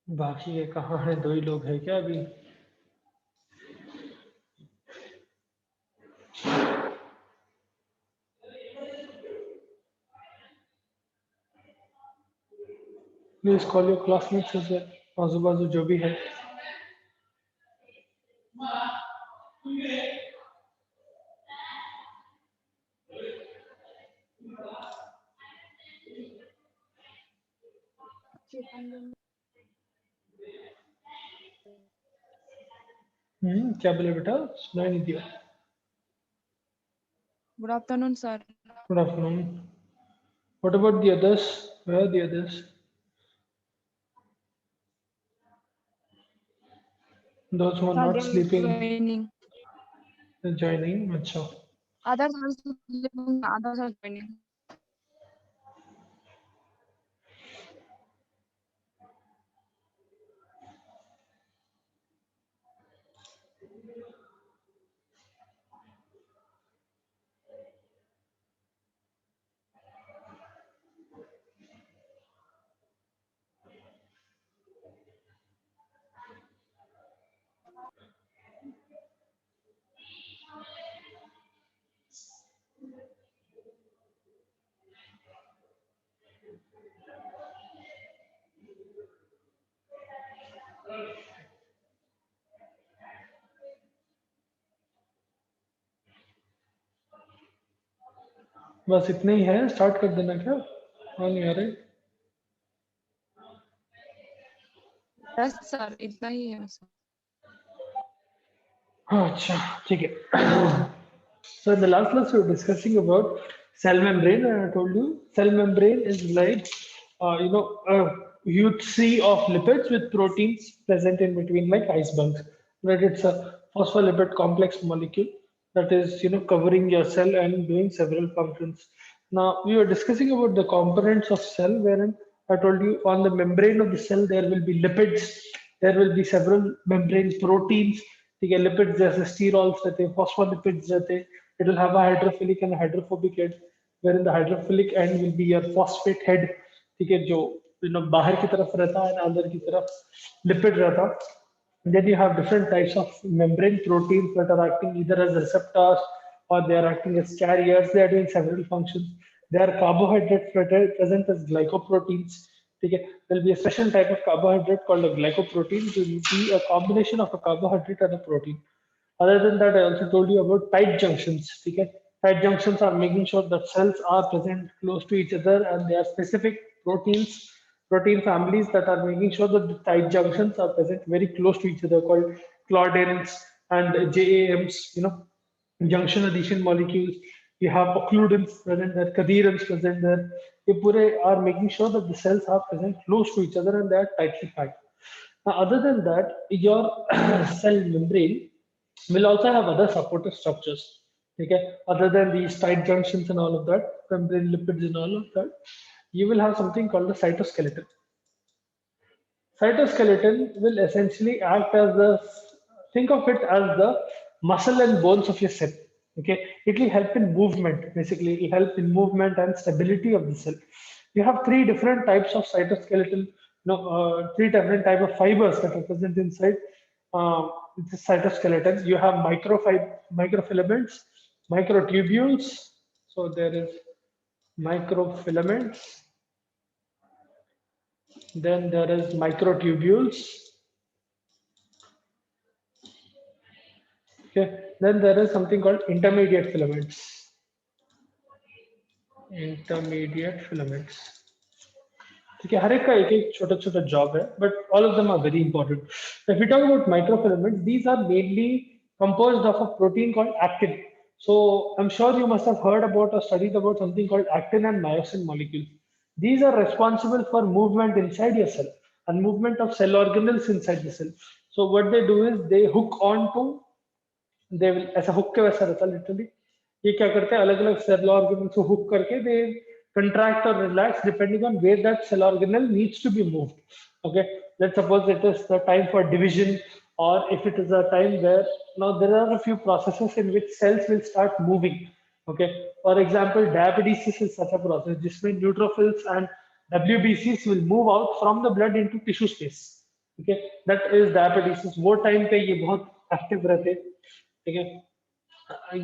बाकी ये कहाँ है, दो ही लोग हैं क्या अभी? Please call your classmates as well, आजू बाजू जो भी है। क्या बोले बेटा, सुनाई नहीं दिया। Good afternoon, sir. Good afternoon. What about the others? Where are the others? Those who are Sir, not they are sleeping, joining. Joining. अच्छा। Others also sleeping, others are joining. बस इतने ही है, स्टार्ट कर देना क्या? हाँ नहीं आ रहे। Yes, sir. इतना ही है sir. हाँ अच्छा, ठीक है। So in the last class we were discussing about cell membrane, and I told you cell membrane is like a huge sea of lipids with proteins present in between, like icebergs. Right? It's a phospholipid complex molecule that is covering your cell and doing several functions. Now we were discussing about the components of cell, wherein I told you on the membrane of the cell there will be lipids, there will be several membrane proteins. ठीक है, lipids जैसे स्टीरॉल्स रहते हैं, phospholipids रहते हैं. It will have a hydrophilic and a hydrophobic end, wherein the hydrophilic end will be your phosphate head. ठीक है, जो बाहर की तरफ रहता है, अंदर की तरफ लिपिड रहता. Then you have different types of membrane proteins that are acting either as receptors or they are acting as carriers. They are doing several functions. There are carbohydrates present as glycoproteins. Okay. There will be a special type of carbohydrate called a glycoprotein. It will be a combination of a carbohydrate and a protein. Other than that, I also told you about tight junctions. Okay. Tight junctions are making sure that cells are present close to each other and they are specific proteins, protein families that are making sure that the tight junctions are present very close to each other, called claudins and JAMs, junction adhesion molecules. You have occludins present there, cadherins present there. They are making sure that the cells are present close to each other and they are tightly packed. Now, other than that, your cell membrane will also have other supportive structures. Okay, other than these tight junctions and all of that, membrane lipids and all of that, you will have something called the cytoskeleton. Cytoskeleton will essentially act as think of it as the muscle and bones of your cell. Okay, it will help in movement. Basically, it will help in movement and stability of the cell. You have three different types of cytoskeletal, three different type of fibers that are present inside the cytoskeleton. You have microfilaments, microtubules. So there is microfilaments, then there is microtubules. Okay. Then there is something called intermediate filaments. Intermediate filaments. Okay, हर एक का एक एक छोटा छोटा job है, but all of them are very important. If we talk about microfilaments, these are mainly composed of a protein called actin. So I'm sure you must have heard about or studied about something called actin and myosin molecules. These are responsible for movement inside your cell and movement of cell organelles inside the cell. So what they do is they hook on to, they will ऐसा hook के वैसा रहता literally. ये क्या करते हैं, अलग अलग सेल ऑर्गेनल को हुक करके दे contract or relax depending on where that cell organelle needs to be moved. Okay, let's suppose it is the time for division, or if it is a time where now there are a few processes in which cells will start moving. Okay, for example, diabetes is such a process जिसमें neutrophils and WBCs will move out from the blood into tissue space. Okay, that is diabetes. वो time पे ये बहुत active रहते, ठीक है.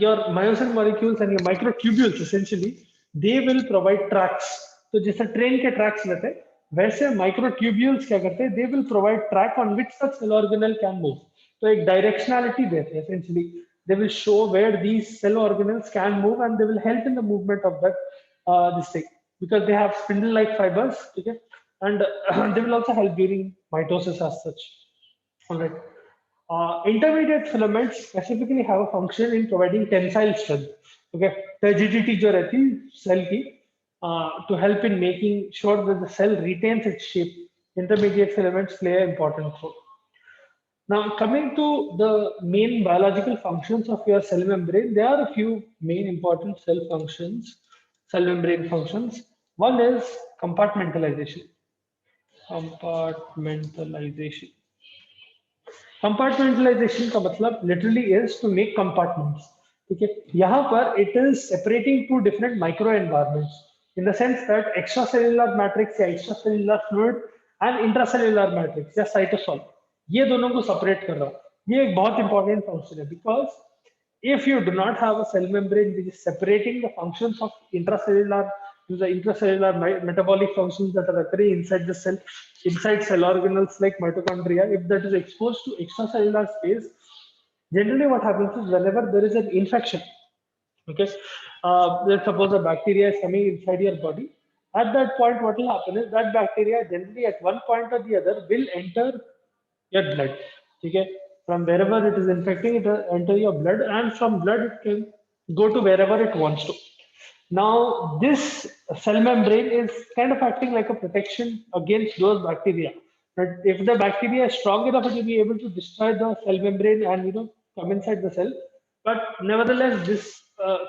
Your myosin molecules and your microtubules essentially they will provide tracks. तो जैसे ट्रेन के ट्रैक्स रहते हैं वैसे माइक्रोट्यूब्यूल्स क्या करते हैं, they will provide track on which such cell organelle can move. तो एक डायरेक्शनलिटी देते हैं essentially. They will show where these cell organelles can move and they will help in the movement of that this thing because they have spindle-like fibers, okay, and they will also help during mitosis as such. All right. Intermediate filaments specifically have a function in providing tensile strength. Okay, rigidity जो रहती है cell की to help in making sure that the cell retains its shape. Intermediate filaments play an important role. Now, coming to the main biological functions of your cell membrane, there are a few main important cell functions, cell membrane functions. One is compartmentalization. Compartmentalization. Compartmentalization का मतलब literally is to make compartments. ठीक है, यहाँ पर it is separating two different micro environments in the sense that extracellular matrix या extracellular fluid and intracellular matrix या cytosol ये दोनों को separate कर रहा हूँ. ये एक बहुत important function है because if you do not have a cell membrane which is separating the functions of intracellular to the intracellular metabolic functions that are occurring inside the cell, inside cell organelles like mitochondria, if that is exposed to extracellular space, generally what happens is whenever there is an infection, okay, let's suppose a bacteria is coming inside your body, at that point what will happen is that bacteria generally at one point or the other will enter your blood, okay, from wherever it is infecting it will enter your blood and from blood it can go to wherever it wants to. Now this cell membrane is kind of acting like a protection against those bacteria. But if the bacteria is strong enough, it will be able to destroy the cell membrane and come inside the cell. But nevertheless, this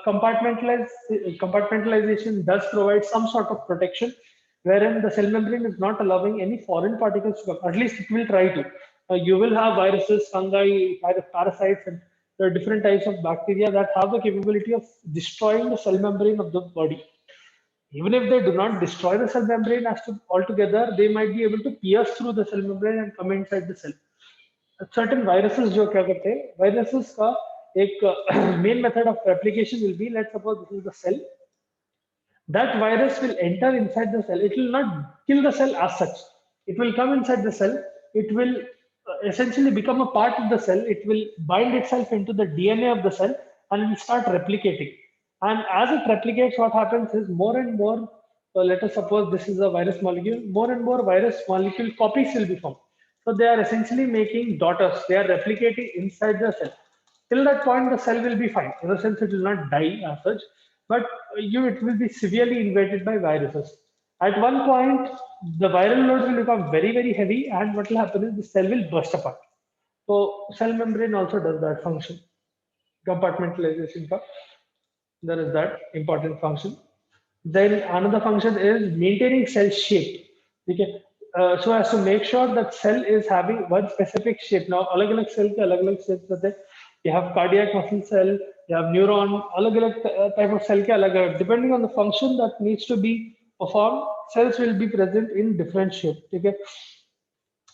compartmentalization does provide some sort of protection, wherein the cell membrane is not allowing any foreign particles to come. At least it will try to. You will have viruses, fungi, parasites, and there are different types of bacteria that have the capability of destroying the cell membrane of the body. Even if they do not destroy the cell membrane altogether, they might be able to pierce through the cell membrane and come inside the cell. Certain viruses जो क्या करते हैं, viruses का एक main method of replication will be, let's suppose this is the cell. That virus will enter inside the cell. It will not kill the cell as such. It will come inside the cell. It will essentially become a part of the cell. It will bind itself into the DNA of the cell and it will start replicating. And as it replicates, what happens is more and more, let us suppose this is a virus molecule, more and more virus molecule copies will be formed. So they are essentially making daughters. They are replicating inside the cell. Till that point, the cell will be fine. In the sense, it will not die as such, but it will be severely invaded by viruses. At one point, the viral load will become very, very heavy, and what will happen is the cell will burst apart. So cell membrane also does that function. Compartmentalization. There is that important function. Then another function is maintaining cell shape. Okay. So as to make sure that cell is having one specific shape. Now, अलग-अलग cell के अलग-अलग shapes होते हैं. You have cardiac muscle cell, you have neuron, अलग-अलग type of cell के अलग-अलग. Depending on the function that needs to be performed, cells will be present in different shape. Okay.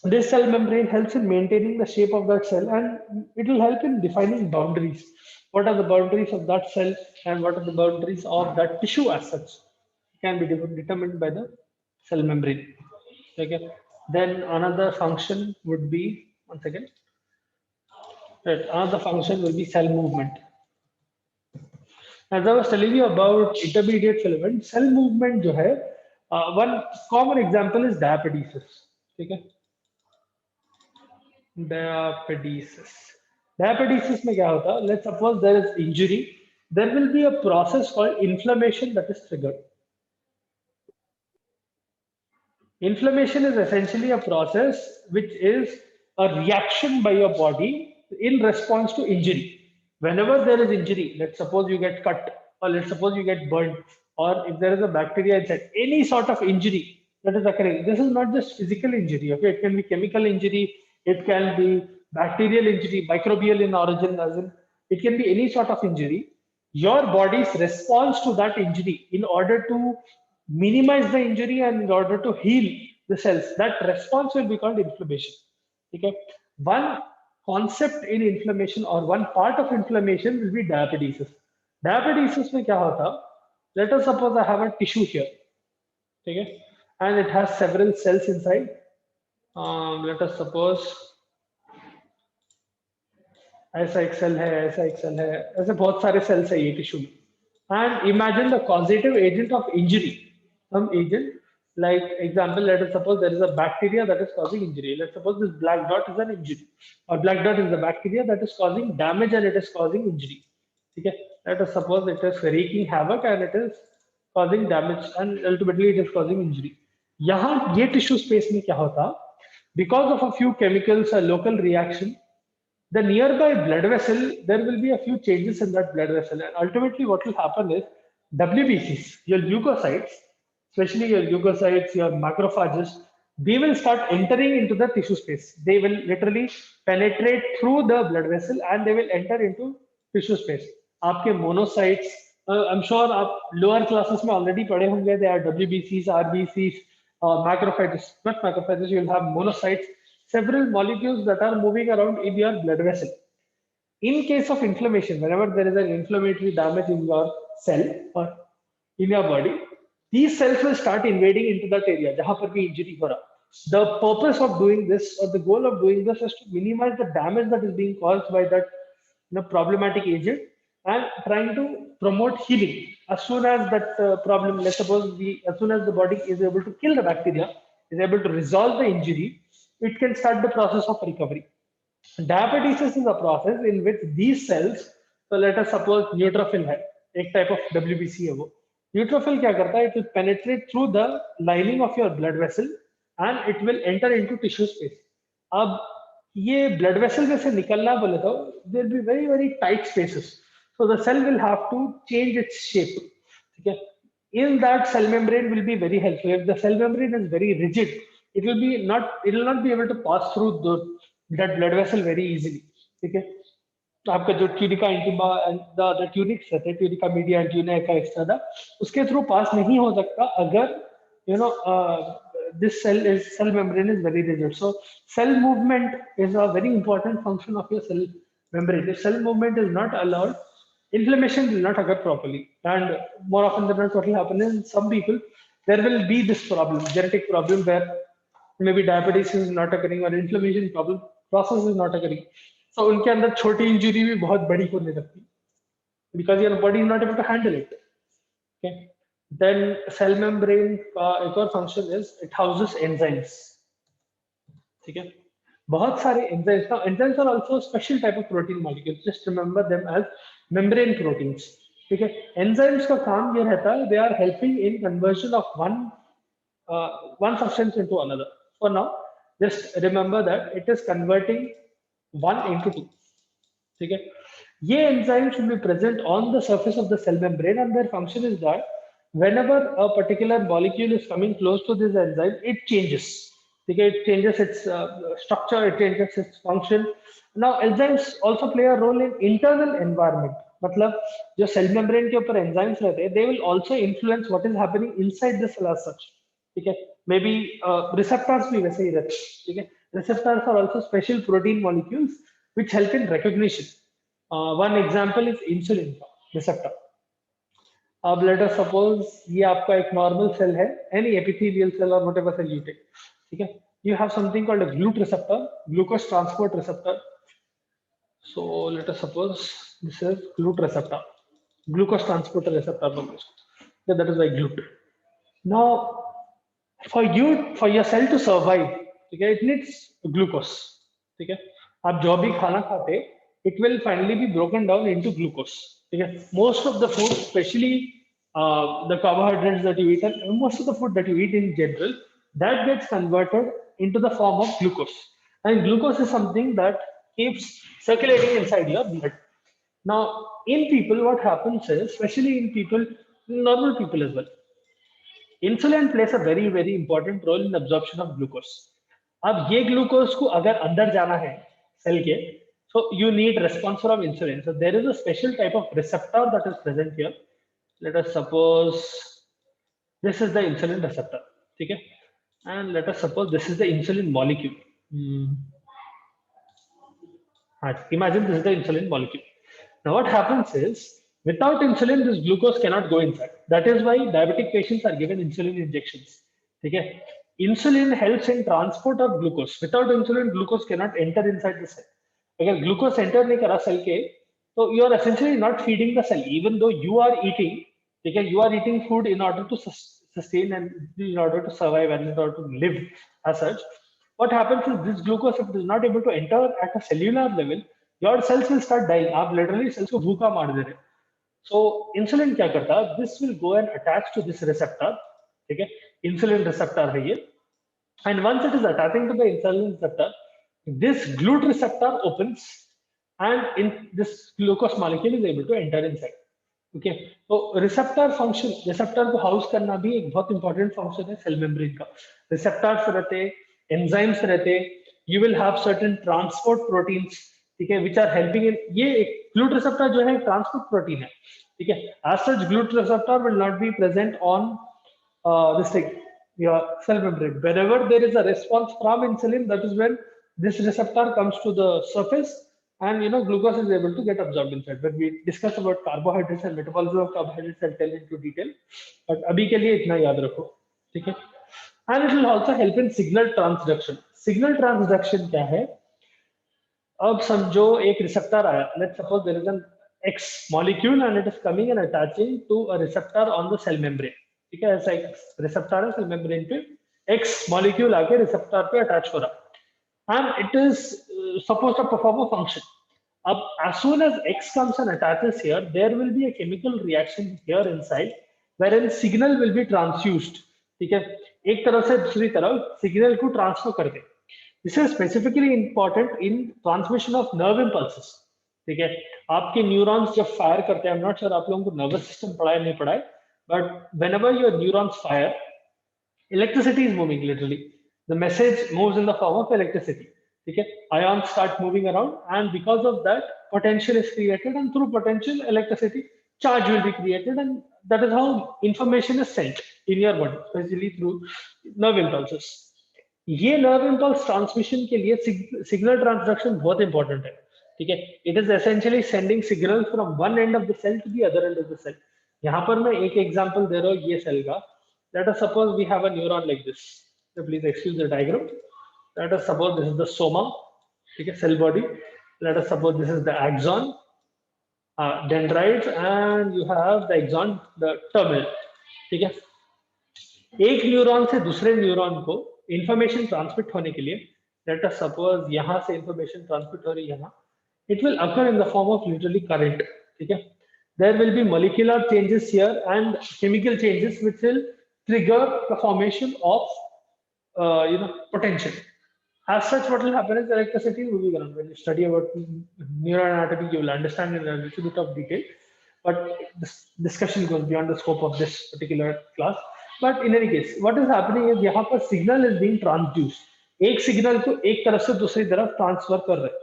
This cell membrane helps in maintaining the shape of that cell and it will help in defining boundaries. What are the boundaries of that cell and what are the boundaries of that tissue as such can be determined by the cell membrane. Okay. Then another function would be, one second. Right. Another function will be cell movement. As I was telling you about intermediate filament, cell movement जो है, one common example is diapedesis. Okay. Diapedesis. Diapedesis में क्या होता है? Let's suppose there is injury. There will be a process called inflammation that is triggered. Inflammation is essentially a process which is a reaction by your body in response to injury. Whenever there is injury, let's suppose you get cut, or let's suppose you get burned, or if there is a bacteria inside, any sort of injury that is occurring. This is not just physical injury, okay? It can be chemical injury, it can be bacterial injury, microbial in origin, as in it can be any sort of injury. Your body's response to that injury in order to minimize the injury and in order to heal the cells, that response will be called inflammation. ठीक है. One concept in inflammation or one part of inflammation will be diapetesis. Diapetesis में क्या होता? Let us suppose I have a tissue here, ठीक है, and it has several cells inside. Let us suppose ऐसा एक cell है, ऐसा एक सेल है, ऐसे बहुत सारे सेल्स है ये टिश्यू में. And imagine the causative agent of injury. Some agent, like example, let us suppose there is a bacteria that is causing injury. Let's suppose this black dot is an injury, or black dot is the bacteria that is causing damage and it is causing injury. Okay, let us suppose it is wreaking havoc and it is causing damage and ultimately it is causing injury. यहाँ ये tissue space में क्या होता? Because of a few chemicals, a local reaction, the nearby blood vessel, there will be a few changes in that blood vessel, and ultimately what will happen is WBCs, your leukocytes, especially your leukocytes, your macrophages, they will start entering into the tissue space. They will literally penetrate through the blood vessel and they will enter into tissue space. आपके monocytes, I'm sure आप lower classes में already पढ़े होंगे, they are WBCs, RBCs, macrophages, not macrophages, you will have monocytes, several molecules that are moving around in your blood vessel. In case of inflammation, whenever there is an inflammatory damage in your cell or in your body, these cells will start invading into that area जहाँ पर भी injury हो रहा. The purpose of doing this or the goal of doing this is to minimize the damage that is being caused by that problematic agent and trying to promote healing. As soon as that problem, let's suppose as soon as the body is able to kill the bacteria, is able to resolve the injury, it can start the process of recovery. Diabetes is a process in which these cells, so let us suppose neutrophil है, एक type of WBC है वो. Neutrophil क्या करता है? It will penetrate through the lining of your blood vessel and it will enter into tissue space. अब ये blood vessel में से निकलना बोले तो there will be very very tight spaces. So the cell will have to change its shape. ठीक है? In that, cell membrane will be very helpful. If the cell membrane is very rigid, it will not be able to pass through that blood vessel very easily. ठीक है? तो आपका जो tunica intima and the other tunics रहते हैं, tunica media and tunica externa, उसके through pass नहीं हो सकता अगर this cell membrane is very rigid. So cell movement is a very important function of your cell membrane. If cell movement is not allowed, inflammation will not occur properly, and more often than not what will happen is some people, there will be this problem, genetic problem, where maybe diabetes is not occurring or inflammation problem process is not occurring, so उनके अंदर छोटी injury भी बहुत बड़ी होने लगती because your body is not able to handle it. Okay, then cell membrane का एक और function is it houses enzymes. ठीक है, बहुत सारे enzymes. Now enzymes are also a special type of protein molecules. Just remember them as membrane proteins. ठीक है, enzymes का काम ये रहता है, they are helping in conversion of one substance into another. For now, just remember that it is converting one into two. ठीक है, ये enzymes should be present on the surface of the cell membrane, and their function is that whenever a particular molecule is coming close to this enzyme, it changes. It changes its structure, it changes its function. Now enzymes also play a role in internal environment. मतलब जो cell membrane के ऊपर enzymes रहते हैं, they will also influence what is happening inside the cell as such. ठीक है, maybe receptors भी वैसे ही रहते हैं. ठीक है, receptors are also special protein molecules which help in recognition. One example is insulin receptor. अब let us suppose ये आपका एक normal cell है, any epithelial cell or whatever cell you take. ठीक है, you have something called a GLUT receptor, glucose transport receptor. So let us suppose this is GLUT receptor, glucose transporter receptor. Yeah, that is why GLUT. Now for your cell to survive, okay, it needs glucose. ठीक है, आप जो भी खाना खाते, it will finally be broken down into glucose. Okay, most of the food, especially the carbohydrates that you eat, and most of the food that you eat in general, that gets converted into the form of glucose. And glucose is something that keeps circulating inside your blood. Now, in people, what happens is, especially in people, normal people as well, insulin plays a very, very important role in absorption of glucose. अब ये glucose को अगर अंदर जाना है cell के, so you need response from insulin. So there is a special type of receptor that is present here. Let us suppose this is the insulin receptor. ठीक है, and let us suppose this is the insulin molecule. Imagine this is the insulin molecule. Now what happens is, without insulin, this glucose cannot go inside. That is why diabetic patients are given insulin injections. Okay? Insulin helps in transport of glucose. Without insulin, glucose cannot enter inside the cell. अगर glucose enter नहीं करा cell के, so you are essentially not feeding the cell, even though you are eating. Okay, you are eating food in order to sustain and in order to survive and in order to live as such. What happens is this glucose, if it is not able to enter at a cellular level, your cells will start dying. आप literally cells को भूखा मार दे रहे हैं. So insulin क्या करता है? This will go and attach to this receptor. ठीक है? Insulin receptor है ये. And once it is attaching to the insulin receptor, this GLUT receptor opens, and in this glucose molecule is able to enter inside. Okay, तो receptor function, receptor को house करना भी एक बहुत इंपॉर्टेंट फंक्शन है cell membrane का. Receptors रहते, enzymes रहते, you will have certain transport proteins, ठीक है, विच आर हेल्पिंग इन. ये एक ग्लूट रिसेप्टर जो है ट्रांसपोर्ट प्रोटीन है, ठीक है. As such GLUT receptor will not be present on this thing, your cell membrane. Whenever there is a response from insulin, that is when this receptor comes to the surface, and glucose is able to get absorbed inside. When we discuss about carbohydrates and metabolism of carbohydrates, I'll tell into detail, but abhi ke liye itna yaad rakho, theek hai. And it will also help in signal transduction. Signal transduction kya hai? अब समझो एक receptor आया, let's suppose there is an X molecule and it is coming and attaching to a receptor on the cell membrane. ठीक है, ऐसा एक receptor है cell membrane पे, X मॉलिक्यूल आके रिसेप्टर पे अटैच हो रहा, and it is supposed to perform a function. अब as soon as X comes and attaches here, there will be a chemical reaction here inside wherein signal will be transduced. ठीक है, एक तरफ से दूसरी तरफ सिग्नल को ट्रांसफर कर दे. This is specifically important in transmission of nerve impulses. ठीक है, आपके न्यूरॉन्स जब फायर करते हैं, I'm not sure आप लोगों को नर्वस सिस्टम पढ़ा है नहीं पढ़ा है, but whenever your neurons fire, electricity is moving literally. The message moves in the form of electricity. Okay? Ions start moving around, and because of that, potential is created, and through potential, electricity charge will be created, and that is how information is sent in your body, especially through nerve impulses. ये nerve impulse transmission के लिए signal transduction बहुत important है. ठीक है? It is essentially sending signals from one end of the cell to the other end of the cell. यहाँ पर मैं एक एग्जांपल दे रहा हूँ ये सेल का. Let us suppose we have a neuron like this. So please excuse the diagram. Let us suppose this is the soma, ठीक है, cell body. Let us suppose this is the axon, dendrites, and you have the axon, the terminal. ठीक है, एक neuron से दूसरे neuron को information transmit होने के लिए, let us suppose यहाँ से इंफॉर्मेशन ट्रांसमिट हो रही है यहाँ, it will occur in the form of literally current. ठीक है, there will be molecular changes here and chemical changes which will trigger the formation of potential. As such, what will happen is electricity will be around. When you study about neural anatomy, you will understand in a little bit of detail, but this discussion goes beyond the scope of this particular class. But in any case, what is happening is यहाँ पर signal is being transduced. एक signal को एक तरफ से दूसरी तरफ transfer कर रहे हैं,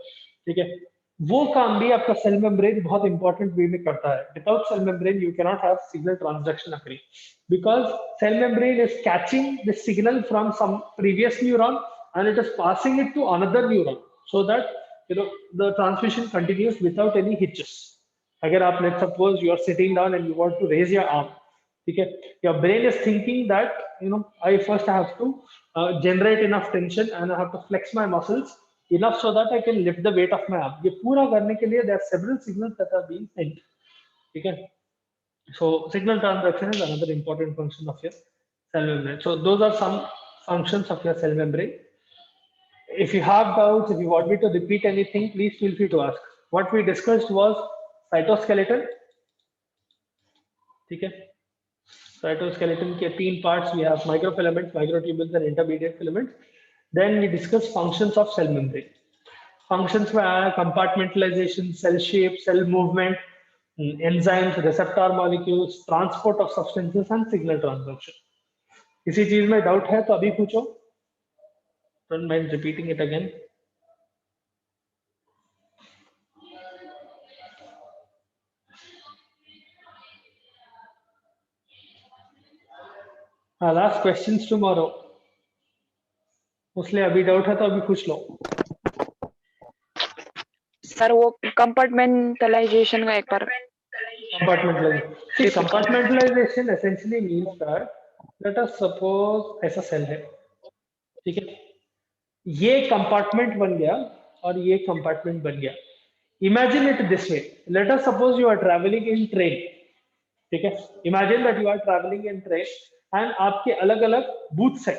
ठीक है. वो काम भी आपका सेल मेम्ब्रेन बहुत इंपॉर्टेंट वे में करता है. Without cell membrane you cannot have signal transduction occurring, because cell membrane is catching the signal from some previous neuron and it is passing it to another neuron, so that the transmission continues without any hitches. अगर आप let's suppose you are sitting down and you want to raise your arm, ठीक है, your brain is thinking that I first have to generate enough tension and I have to flex my muscles enough so that I can lift the weight of my arm. ये पूरा करने के लिए there are several signals that are being sent. ठीक है, so signal transduction is another important function of your cell membrane. So those are some functions of your cell membrane. If you have doubts, if you want me to repeat anything, please feel free to ask. What we discussed was cytoskeleton. ठीक है, cytoskeleton के 3 parts we have: microfilaments, microtubules, and intermediate filaments. Then we discussed functions of cell membrane. Functions में आया compartmentalization, cell shape, cell movement, enzymes, receptor molecules, transport of substances, and signal transduction. किसी चीज में doubt है तो अभी पूछो. Don't mind repeating it again. I'll ask questions tomorrow. उसलिए अभी डाउट है तो अभी पूछ लो. सर वो कंपार्टमेंटलाइजेशन का एक बार See, compartmentalization essentially means that let us suppose ऐसा सेल है, ठीक है, ये कंपार्टमेंट बन गया और ये कंपार्टमेंट बन गया. Imagine it this way. Let us suppose you are traveling in train. ठीक है, Imagine that you are traveling in train and आपके अलग अलग booths है,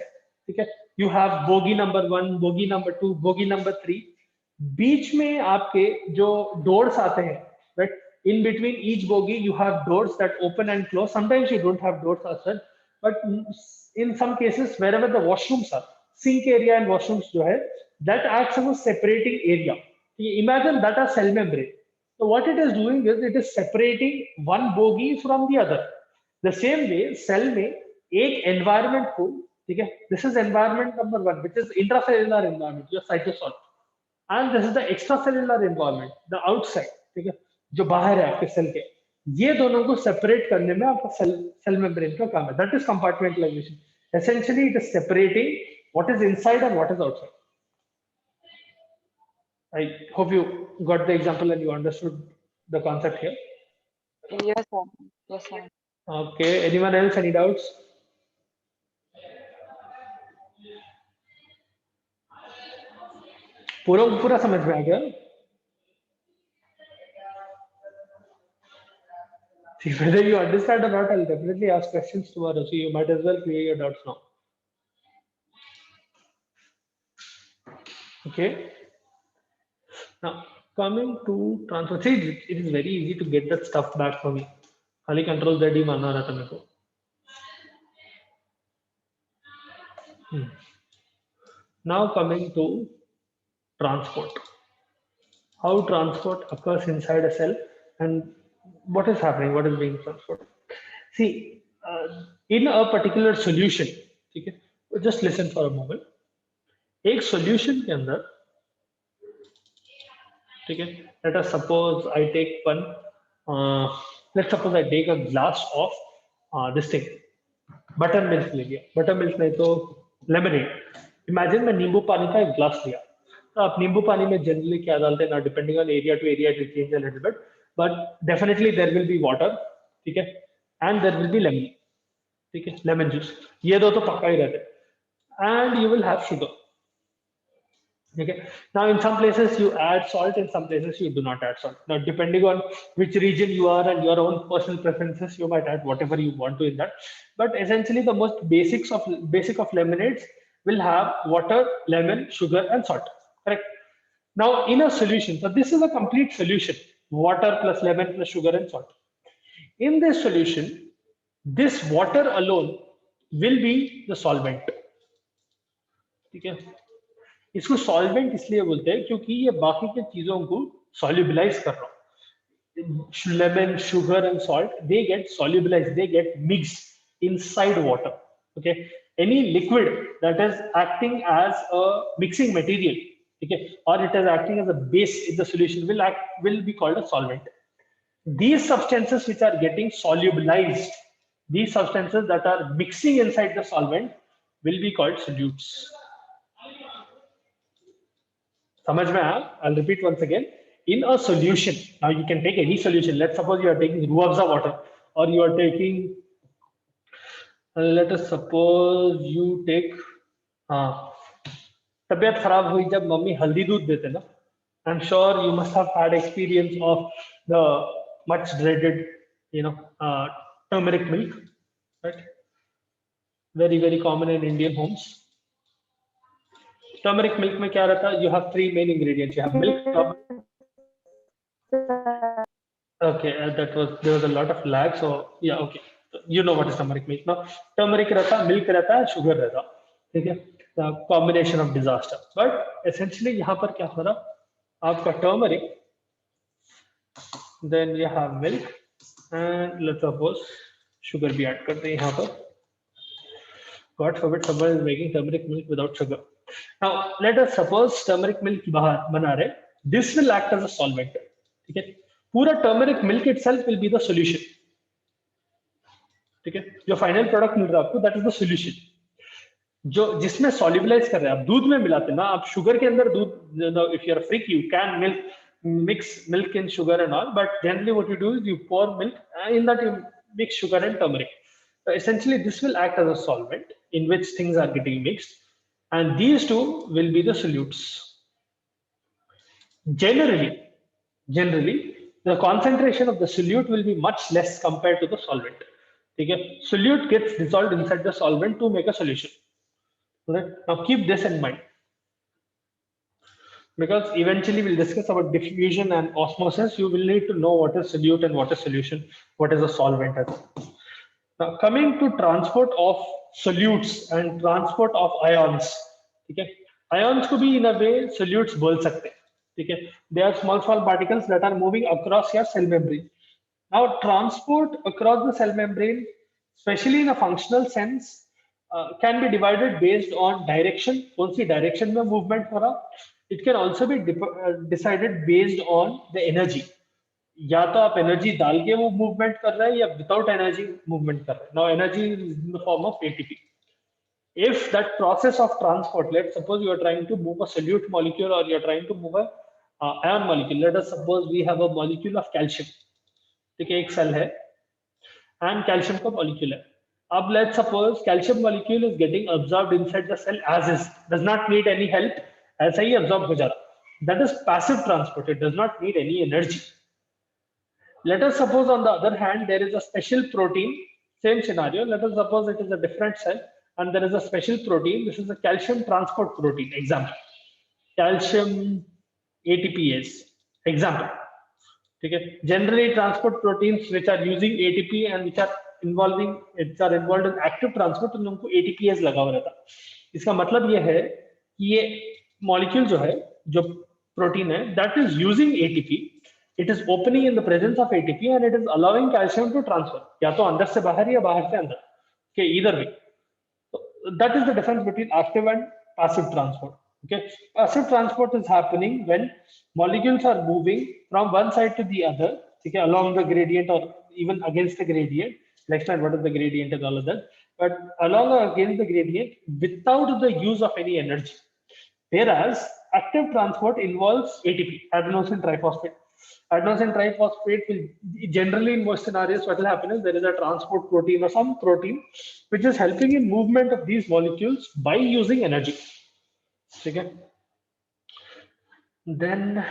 ठीक है, you have bogie number 1, bogie number 2, bogie number 3. बीच में आपके जो doors आते हैं, right? In between each bogie you have doors that open and close. Sometimes you don't have doors as such, but in some cases wherever the washrooms are, sink area and washrooms जो है, that acts as a separating area. Imagine that as cell membrane. So what it is doing is it is separating one bogie from the other. The same way cell में एक environment को, ठीक है, this is environment number 1 which is intracellular environment, your cytosol, and this is the extracellular environment, the outside, ठीक है, जो बाहर है आपके सेल के. ये दोनों को सेपरेट करने में आपका सेल मेम्ब्रेन का काम है. That is compartmentalization. Essentially it is separating what is inside and what is outside. I hope you got the example and you understood the concept here. Yes, sir. Yes, sir. Okay. Anyone else? Any doubts? पूरा समझ में आ गया? See, whether you understand or not, I'll definitely ask questions tomorrow. So you might as well clear your doubts now. Okay. Now, coming to transport, see, it is very easy to get that stuff back for me. खाली control Z ही मानना रहता मेरे को. Now coming to transport. How transport occurs inside a cell and what is happening, what is being transported. See, in a particular solution, ठीक है, just listen for a moment. एक solution के अंदर, ठीक है, let us suppose I take one, let's suppose I take a glass of this thing, buttermilk ले लिया, buttermilk नहीं तो lemonade. Imagine मैं नींबू पानी का एक ग्लास लिया. तो आप नींबू पानी में जनरली क्या डालते हैं ना, depending on area to area it change a little bit, but definitely there will be water, ठीक है, and there will be lemon, ठीक है, लेमन जूस. ये दो तो पक्का ही रहते हैं. And you will have sugar, ठीक है. Now in some places you add salt, in some places you do not add salt. Now depending on which region you are and your own personal preferences, you might add whatever you want to in that, but essentially the most basic of lemonades will have water, lemon, sugar and salt. Correct. Now in a solution, so this is a complete solution, water plus lemon plus sugar and salt. In this solution, this water alone will be the solvent. ठीक है, इसको solvent इसलिए बोलते हैं क्योंकि ये बाकी के चीजों को solubilize कर रहा है. Lemon, sugar and salt, they get solubilized, they get mixed inside water. Okay, any liquid that is acting as a mixing material, okay, or it is acting as a base in the solution will be called a solvent. These substances which are getting solubilized, these substances that are mixing inside the solvent will be called solutes. समझ में आया? I'll repeat once again. In a solution, now you can take any solution. Let's suppose you are taking ruafza water, or you are taking, let us suppose you take, तबीयत खराब हुई जब mummy हल्दी दूध देते ना. I'm sure you must have had experience of the much dreaded, turmeric milk, right? Very, very common in Indian homes. Turmeric milk में क्या रहता है? You have 3 main ingredients. You have milk. Okay, there was a lot of lag, so yeah, okay. You know what is turmeric milk now. Turmeric रहता है, milk रहता है, sugar रहता है, ठीक है. The combination of disaster. But essentially यहाँ पर क्या हो रहा? आपका turmeric, then you have milk, and let's suppose sugar भी add करते हैं यहाँ पर. God forbid someone is making turmeric milk without sugar. Now let us suppose turmeric milk बाहर बना रहे. This will act as a solvent. ठीक है. पूरा turmeric milk itself will be the solution. ठीक है. जो फाइनल प्रोडक्ट मिल रहा है आपको, that is the solution. जो जिसमें solubilize कर रहे हैं आप, दूध में मिलाते हैं ना आप, शुगर के अंदर दूध, if you are a freak you can mix milk and sugar and all, but generally what you do is you pour milk, in that you mix sugar and turmeric. So essentially, this will act as a solvent in which things are getting mixed, and these two will be the solutes. Generally, the concentration of the solute will be much less compared to the solvent. Okay? Solute gets dissolved inside the solvent to make a solution. Right? Now keep this in mind, because eventually we'll discuss about diffusion and osmosis. You will need to know what is solute and what is solution, what is a solvent. Now coming to transport of solutes and transport of ions. Okay? Ions could be in a way solutes बोल सकते हैं. Okay? They are small particles that are moving across your cell membrane. Now transport across the cell membrane, especially in a functional sense, can be divided based on direction. कौन सी direction में movement हो रहा. It can also be decided based on the energy. या तो आप energy डाल के वो मूवमेंट कर रहे हैं या विदाउट एनर्जी मूवमेंट कर रहे हैं. Now energy is in the form of ATP. If that process of transport, let's suppose you are trying to move a solute molecule or you are trying to move a ion molecule. Let us suppose we have a molecule of calcium. ठीक है, एक cell है and calcium का molecule है. अब let's suppose calcium molecule is getting absorbed inside the cell as is, does not need any help, ऐसा ही absorb हो जा रहा. That is passive transport. It does not need any energy. Let us suppose on the other hand, there is a special protein, same scenario. Let us suppose it is a different cell and there is a special protein. This is a calcium transport protein. Example, calcium ATPase. Example. Okay. Generally, transport proteins which are using ATP and which are involved in active transport, तो उनको ATPase लगा हुआ रहता. इसका मतलब ये है कि ये molecule जो है, जो protein है, that is using ATP. It is opening in the presence of ATP and it is allowing calcium to transfer. या तो अंदर से बाहर या बाहर से अंदर. Okay, either way. So that is the difference between active and passive transport. Okay, passive transport is happening when molecules are moving from one side to the other. Okay, along the gradient or even against the gradient. Let's explain what is the gradient and all of that. But along or against the gradient without the use of any energy. Whereas active transport involves ATP, adenosine triphosphate. Adenosine triphosphate will generally, in most scenarios, what will happen is there is a transport protein or some protein which is helping in movement of these molecules by using energy. Okay. Then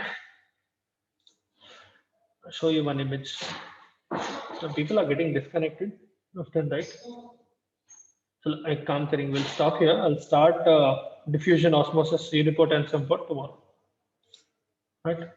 I'll show you one image. So people are getting disconnected often, right? So I can't think we'll stop here. I'll start diffusion, osmosis, uniport, and symport tomorrow. Right.